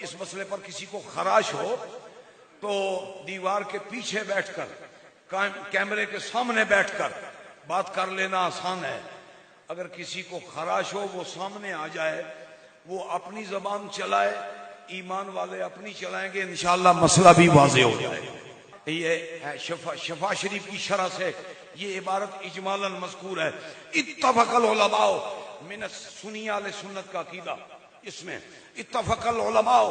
اس مسئلے پر کسی کو خراش ہو تو دیوار کے پیچھے بیٹھ کر کیمرے کے سامنے بیٹھ کر بات کر لینا آسان ہے. اگر کسی کو خراش ہو وہ سامنے آ جائے, وہ اپنی زبان چلائے, ایمان والے اپنی چلائیں گے, انشاءاللہ مسئلہ بھی واضح ہو جائے. یہ ہے شفا شریف کی شرح سے یہ عبارت اجمالاً مذکور ہے. اتفق العلماء من سنی اہل سنت کا عقیدہ, اس میں اتفق العلماء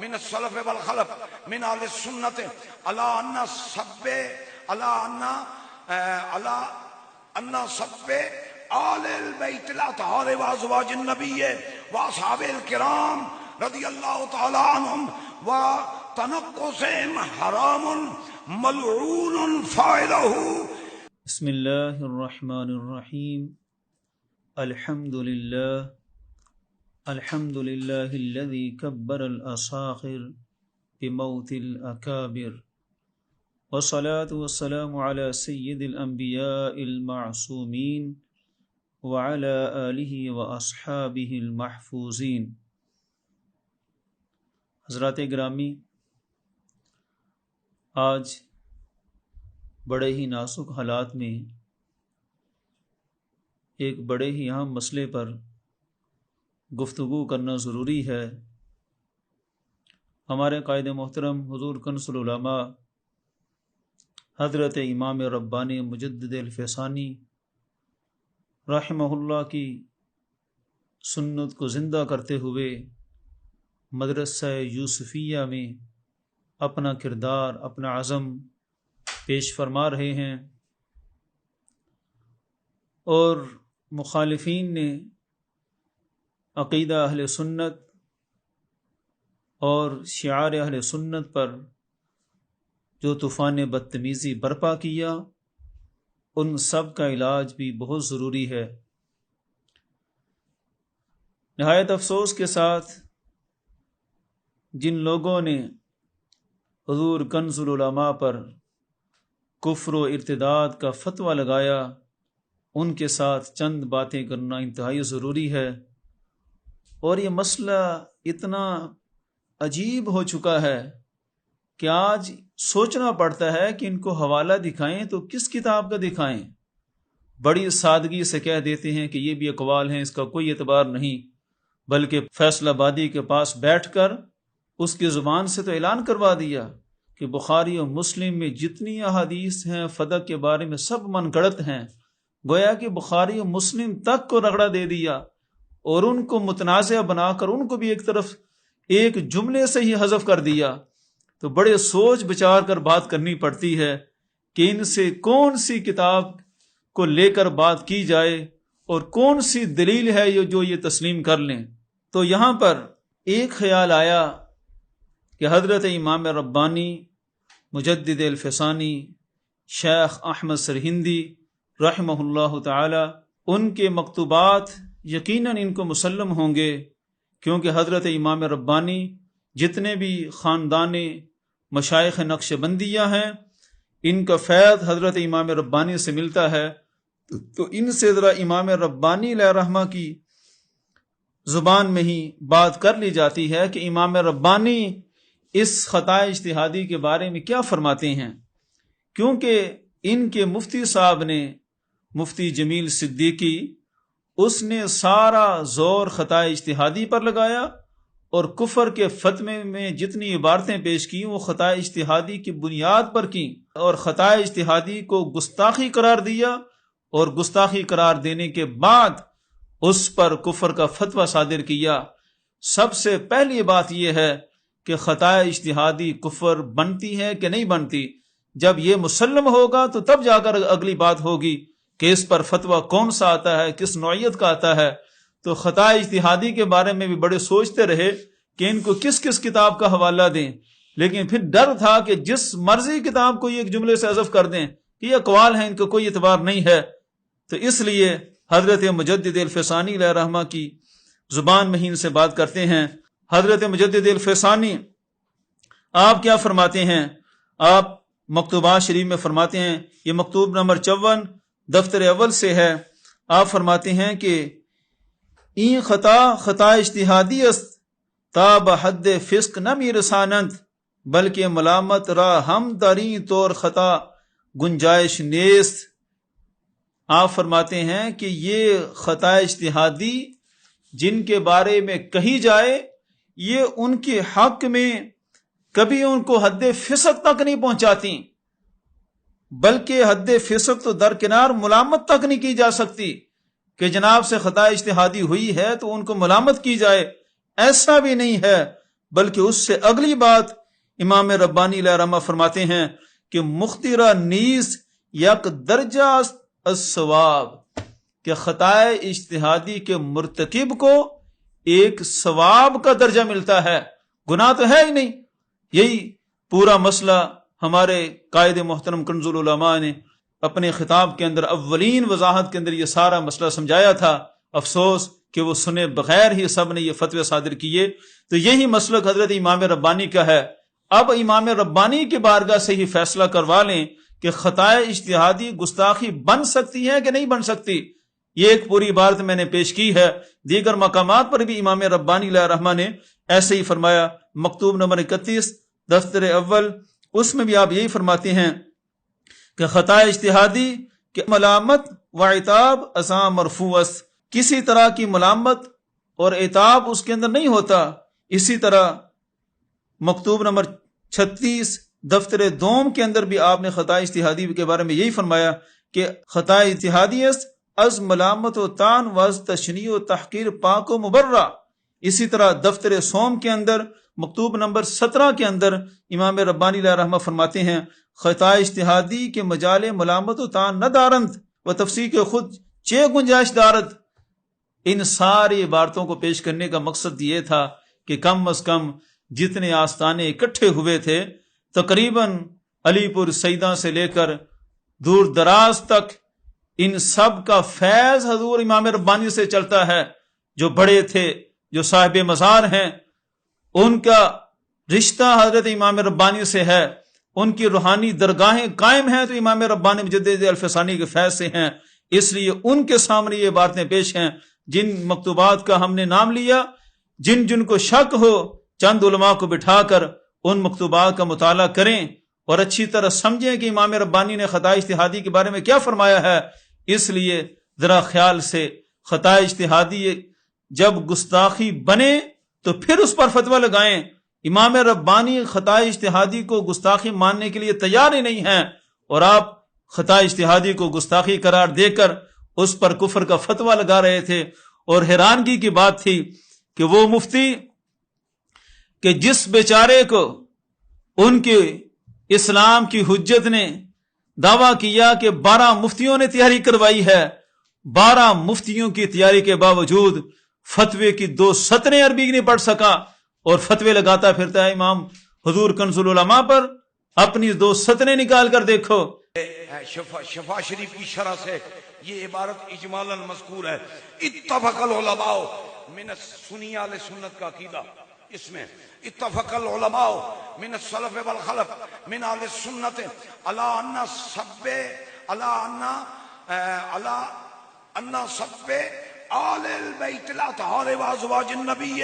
من السلف والخلف من اہل سنت علی ان سب علی ان سب آل البیت الاطہار وازواج النبی واصحاب الکرام رضی اللہ تعالی عنہم وتنقصهم حرام ملعون فاعلہ. بسم اللہ الرحمن الرحیم. الحمد للہ الذی کبر الاصاخر بموت الاکابر والصلاة والسلام علی سید الانبیاء المعصومین وعلى آلہ واصحابہ المحفوظین. حضرات گرامی، آج بڑے ہی نازک حالات میں ایک بڑے ہی اہم مسئلے پر گفتگو کرنا ضروری ہے. ہمارے قائد محترم حضور کنز العلماء حضرت امام ربانی مجدد الفیضانی رحمہ اللہ کی سنت کو زندہ کرتے ہوئے مدرسہ یوسفیہ میں اپنا کردار، اپنا عزم پیش فرما رہے ہیں، اور مخالفین نے عقیدہ اہل سنت اور شعار اہل سنت پر جو طوفان بدتمیزی برپا کیا، ان سب کا علاج بھی بہت ضروری ہے. نہایت افسوس کے ساتھ جن لوگوں نے حضور کنز العلماء پر کفر و ارتداد کا فتویٰ لگایا، ان کے ساتھ چند باتیں کرنا انتہائی ضروری ہے. اور یہ مسئلہ اتنا عجیب ہو چکا ہے کہ آج سوچنا پڑتا ہے کہ ان کو حوالہ دکھائیں تو کس کتاب کا دکھائیں. بڑی سادگی سے کہہ دیتے ہیں کہ یہ بھی اقوال ہیں، اس کا کوئی اعتبار نہیں، بلکہ فیصل آبادی کے پاس بیٹھ کر اس کی زبان سے تو اعلان کروا دیا کہ بخاری اور مسلم میں جتنی احادیث ہیں فدق کے بارے میں سب من گڑت ہیں. گویا کہ بخاری اور مسلم تک کو رگڑا دے دیا اور ان کو متنازع بنا کر ان کو بھی ایک طرف ایک جملے سے ہی حذف کر دیا. تو بڑے سوچ بچار کر بات کرنی پڑتی ہے کہ ان سے کون سی کتاب کو لے کر بات کی جائے اور کون سی دلیل ہے جو یہ تسلیم کر لیں. تو یہاں پر ایک خیال آیا کہ حضرت امام ربانی مجدد الفیضانی شیخ احمد سرہندی رحمہ اللہ تعالی، ان کے مکتوبات یقیناً ان کو مسلم ہوں گے، کیونکہ حضرت امام ربانی جتنے بھی خاندان مشائخ نقش بندیہ ہیں، ان کا فیض حضرت امام ربانی سے ملتا ہے. تو ان سے ذرا امام ربانی علیہ رحمہ کی زبان میں ہی بات کر لی جاتی ہے کہ امام ربانی اس خطا اجتہادی کے بارے میں کیا فرماتے ہیں. کیونکہ ان کے مفتی صاحب نے، مفتی جمیل صدیقی، اس نے سارا زور خطا اجتہادی پر لگایا اور کفر کے فتوے میں جتنی عبارتیں پیش کی وہ خطا اجتہادی کی بنیاد پر کی، اور خطا اجتہادی کو گستاخی قرار دیا، اور گستاخی قرار دینے کے بعد اس پر کفر کا فتویٰ صادر کیا. سب سے پہلی بات یہ ہے کہ خطا اجتہادی کفر بنتی ہے کہ نہیں بنتی. جب یہ مسلم ہوگا تو تب جا کر اگلی بات ہوگی کہ اس پر فتویٰ کون سا آتا ہے، کس نوعیت کا آتا ہے. تو خطا اجتہادی کے بارے میں بھی بڑے سوچتے رہے کہ ان کو کس کس کتاب کا حوالہ دیں، لیکن پھر ڈر تھا کہ جس مرضی کتاب کو یہ ایک جملے سے حذف کر دیں کہ یہ اقوال ہیں، ان کو کوئی اعتبار نہیں ہے. تو اس لیے حضرت مجدد الفیضانی علیہ رحمہ کی زبان میں ہی ان سے بات کرتے ہیں. حضرت مجدد الفیضانی آپ کیا فرماتے ہیں؟ آپ مکتوبات شریف میں فرماتے ہیں، یہ مکتوب نمبر 54 دفتر اول سے ہے. آپ فرماتے ہیں کہ این خطا اجتہادی است تا بحد فسق نہ می رسانند، بلکہ ملامت را ہم داری طور خطا گنجائش نیست۔ آپ فرماتے ہیں کہ یہ خطا اجتہادی جن کے بارے میں کہی جائے، یہ ان کے حق میں کبھی ان کو حد فسق تک نہیں پہنچاتی، بلکہ حد فسق تو درکنار ملامت تک نہیں کی جا سکتی کہ جناب سے خطا اجتہادی ہوئی ہے تو ان کو ملامت کی جائے، ایسا بھی نہیں ہے۔ بلکہ اس سے اگلی بات امام ربانی علیہ رحمہ فرماتے ہیں کہ مخترا نیز یک درجہ الثواب، کہ خطا اجتہادی کے مرتکب کو ایک ثواب کا درجہ ملتا ہے، گناہ تو ہے ہی نہیں۔ یہی پورا مسئلہ ہمارے قائد محترم کنز العلماء نے اپنے خطاب کے اندر اولین وضاحت کے اندر یہ سارا مسئلہ سمجھایا تھا۔ افسوس کہ وہ سنے بغیر ہی سب نے یہ فتوے صادر کیے۔ تو یہی مسلک حضرت امام ربانی کا ہے۔ اب امام ربانی کی بارگاہ سے ہی فیصلہ کروا لیں کہ خطا اجتہادی گستاخی بن سکتی ہے کہ نہیں بن سکتی۔ یہ ایک پوری عبارت میں نے پیش کی ہے، دیگر مقامات پر بھی امام ربانی علیہ رحمہ نے ایسے ہی فرمایا۔ مکتوب نمبر 31 دفتر اول، اس میں بھی آپ یہی فرماتے ہیں کہ خطا اجتہادی کہ ملامت و عتاب ازاں مرفوع است، کسی طرح کی ملامت اور عتاب اس کے اندر نہیں ہوتا۔ اسی طرح مکتوب نمبر 36 دفتر دوم کے اندر بھی آپ نے خطا اجتہادی کے بارے میں یہی فرمایا کہ خطا اجتہادی است از ملامت و تان و از تشنیع و تحقیر پاک و مبرہ۔ اسی طرح دفتر سوم کے اندر مکتوب نمبر 17 کے اندر امام ربانی علیہ رحمہ فرماتے ہیں خطا اجتہادی کے مجال ملامت و تان نہ دارند و تفسیر کے خود چے گنجائش دارد۔ ان ساری عبارتوں کو پیش کرنے کا مقصد یہ تھا کہ کم از کم جتنے آستانے اکٹھے ہوئے تھے، تقریباً علی پور سیدہ سے لے کر دور دراز تک، ان سب کا فیض حضور امام ربانی سے چلتا ہے۔ جو بڑے تھے، جو صاحب مزار ہیں، ان کا رشتہ حضرت امام ربانی سے ہے، ان کی روحانی درگاہیں قائم ہیں تو امام ربانی مجدد الفسانی کے فیض سے ہیں۔ اس لیے ان کے سامنے یہ باتیں پیش ہیں۔ جن مکتوبات کا ہم نے نام لیا، جن جن کو شک ہو، چند علماء کو بٹھا کر ان مکتوبات کا مطالعہ کریں اور اچھی طرح سمجھیں کہ امام ربانی نے خطا اجتہادی کے بارے میں کیا فرمایا ہے۔ اس لیے ذرا خیال سے خطا اجتہادی جب گستاخی بنے تو پھر اس پر فتویٰ لگائیں۔ امام ربانی خطا اجتہادی کو گستاخی ماننے کے لیے تیار ہی نہیں ہیں، اور آپ خطا اجتہادی کو گستاخی قرار دے کر اس پر کفر کا فتویٰ لگا رہے تھے۔ اور حیرانگی کی بات تھی کہ وہ مفتی کہ جس بیچارے کو ان کے اسلام کی حجت نے دعویٰ کیا کہ 12 مفتیوں نے تیاری کروائی ہے، 12 مفتیوں کی تیاری کے باوجود فتوے کی 2 سطریں عربی نہیں پڑھ سکا اور فتوے لگاتا پھرتا ہے امام حضور کنز العلماء پر۔ اپنی 2 سطریں نکال کر دیکھو۔ شفا شریف کی شرح سے یہ عبارت اجمالاً مذکور ہے۔ اتفق العلماء من سنی اہل سنت کا عقیدہ، اس میں اتفق العلماء من السلف والخلف من اہل سنت علی ان سب آل البیت الاطہار و ازواج النبی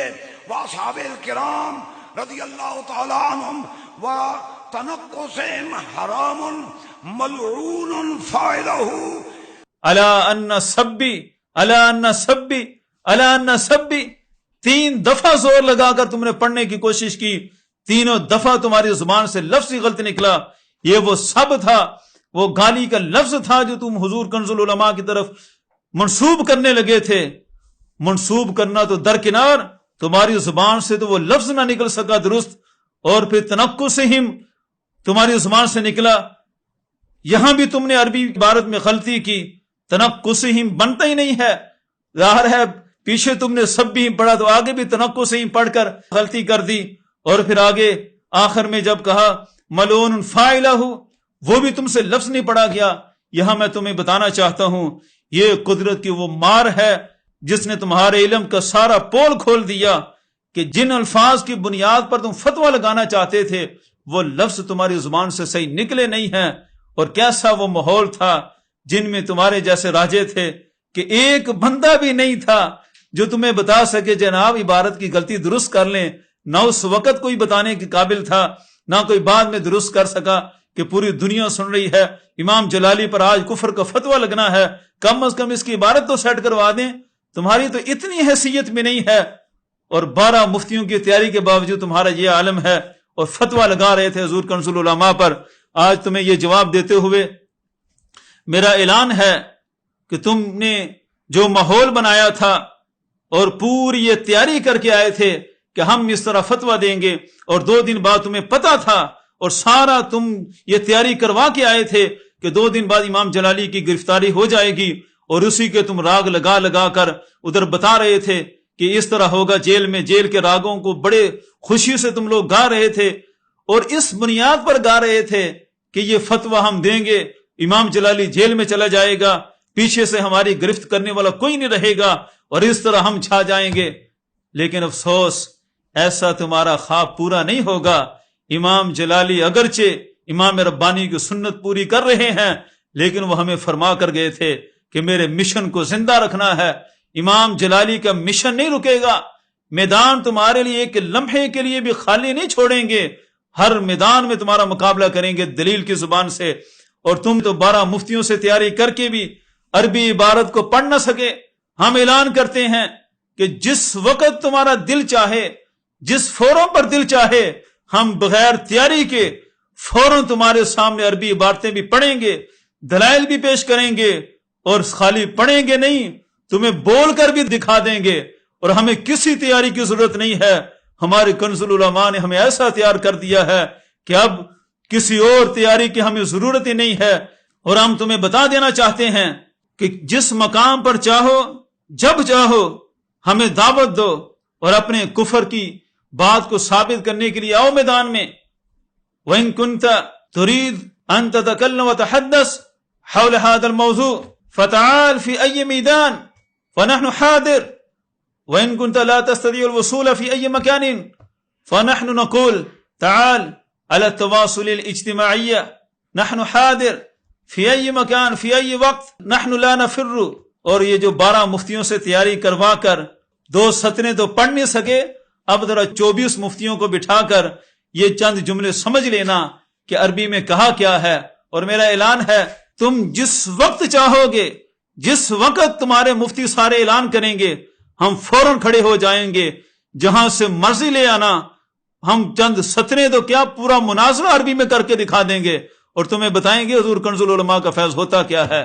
و اصحاب الکرام رضی اللہ تعالی عنہم و تنقصهم حرام ملعون فاعلہ الا ان سبی 3 دفعہ زور لگا کر تم نے پڑھنے کی کوشش کی، تینوں دفعہ تمہاری زبان سے لفظ ہی غلط نکلا۔ یہ وہ سب تھا، وہ گالی کا لفظ تھا جو تم حضور کنز العلماء کی طرف منسوب کرنے لگے تھے۔ منسوب کرنا تو درکنار، تمہاری زبان سے تو وہ لفظ نہ نکل سکا درست، اور پھر تنقصہم تمہاری زبان سے نکلا۔ یہاں بھی تم نے عربی عبارت میں غلطی کی، تنقصہم بنتا ہی نہیں ہے۔ ظاہر ہے پیچھے تم نے سب بھی پڑھا تو آگے بھی تنقصہم پڑھ کر غلطی کر دی، اور پھر آگے آخر میں جب کہا ملعون فاعلہ، وہ بھی تم سے لفظ نہیں پڑھا گیا۔ یہاں میں تمہیں بتانا چاہتا ہوں یہ قدرت کی وہ مار ہے جس نے تمہارے علم کا سارا پول کھول دیا کہ جن الفاظ کی بنیاد پر تم فتویٰ لگانا چاہتے تھے وہ لفظ تمہاری زبان سے صحیح نکلے نہیں ہیں۔ اور کیسا وہ ماحول تھا جن میں تمہارے جیسے راجے تھے کہ ایک بندہ بھی نہیں تھا جو تمہیں بتا سکے جناب عبارت کی غلطی درست کر لیں۔ نہ اس وقت کوئی بتانے کے قابل تھا، نہ کوئی بعد میں درست کر سکا کہ پوری دنیا سن رہی ہے امام جلالی پر آج کفر کا فتویٰ لگنا ہے، کم از کم اس کی عبارت تو سیٹ کروا دیں، تمہاری تو اتنی حیثیت میں نہیں ہے، اور 12 مفتیوں کی تیاری کے باوجود تمہارا یہ عالم ہے اور فتویٰ لگا رہے تھے حضور کنز العلماء پر۔ آج تمہیں یہ جواب دیتے ہوئے میرا اعلان ہے کہ تم نے جو ماحول بنایا تھا اور پوری یہ تیاری کر کے آئے تھے کہ ہم اس طرح فتویٰ دیں گے، اور 2 دن بعد تمہیں پتا تھا اور سارا تم یہ تیاری کروا کے آئے تھے کہ 2 دن بعد امام جلالی کی گرفتاری ہو جائے گی، اور اسی کے تم راگ لگا لگا کر ادھر بتا رہے تھے کہ اس طرح ہوگا جیل میں، جیل کے راگوں کو بڑے خوشی سے تم لوگ گا رہے تھے، اور اس بنیاد پر گا رہے تھے کہ یہ فتویٰ ہم دیں گے، امام جلالی جیل میں چلا جائے گا، پیچھے سے ہماری گرفت کرنے والا کوئی نہیں رہے گا، اور اس طرح ہم چھا جائیں گے۔ لیکن افسوس، ایسا تمہارا خواب پورا نہیں ہوگا۔ امام جلالی اگرچہ امام ربانی کی سنت پوری کر رہے ہیں، لیکن وہ ہمیں فرما کر گئے تھے کہ میرے مشن کو زندہ رکھنا ہے۔ امام جلالی کا مشن نہیں رکے گا، میدان تمہارے لیے ایک لمحے کے لیے بھی خالی نہیں چھوڑیں گے، ہر میدان میں تمہارا مقابلہ کریں گے دلیل کی زبان سے۔ اور تم تو 12 مفتیوں سے تیاری کر کے بھی عربی عبارت کو پڑھ نہ سکے۔ ہم اعلان کرتے ہیں کہ جس وقت تمہارا دل چاہے، جس فورم پر دل چاہے، ہم بغیر تیاری کے فوراً تمہارے سامنے عربی عبارتیں بھی پڑھیں گے، دلائل بھی پیش کریں گے، اور خالی پڑھیں گے نہیں، تمہیں بول کر بھی دکھا دیں گے۔ اور ہمیں کسی تیاری کی ضرورت نہیں ہے، ہمارے کنز العلماء نے ہمیں ایسا تیار کر دیا ہے کہ اب کسی اور تیاری کی ہمیں ضرورت ہی نہیں ہے۔ اور ہم تمہیں بتا دینا چاہتے ہیں کہ جس مقام پر چاہو، جب چاہو، ہمیں دعوت دو، اور اپنے کفر کی بات کو ثابت کرنے کے لیے آؤ میدان میں۔ وَإِن كُنْتَ تُرِيدُ أَن تَتَكَلَّمَ وَتَحَدَّثَ حول هذا الموضوع فتعال في أي ميدان فنحن حاضر، وإن كنت لا تستطيع الوصول في أي مكان فنحن نقول تعال على التواصل الاجتماعي، نحن حاضر في أي مكان في أي وقت، نحن لا نفر۔ اور یہ جو 12 مفتیوں سے تیاری کروا کر 2 سطریں تو پڑھ نہیں سکے، اب ذرا 24 مفتیوں کو بٹھا کر یہ چند جملے سمجھ لینا کہ عربی میں کہا کیا ہے۔ اور میرا اعلان ہے، تم جس وقت چاہو گے، جس وقت تمہارے مفتی سارے اعلان کریں گے، ہم فوراً کھڑے ہو جائیں گے، جہاں سے مرضی لے آنا۔ ہم چند سطریں تو کیا، پورا مناظرہ عربی میں کر کے دکھا دیں گے، اور تمہیں بتائیں گے حضور کنز العلماء کا فیض ہوتا کیا ہے۔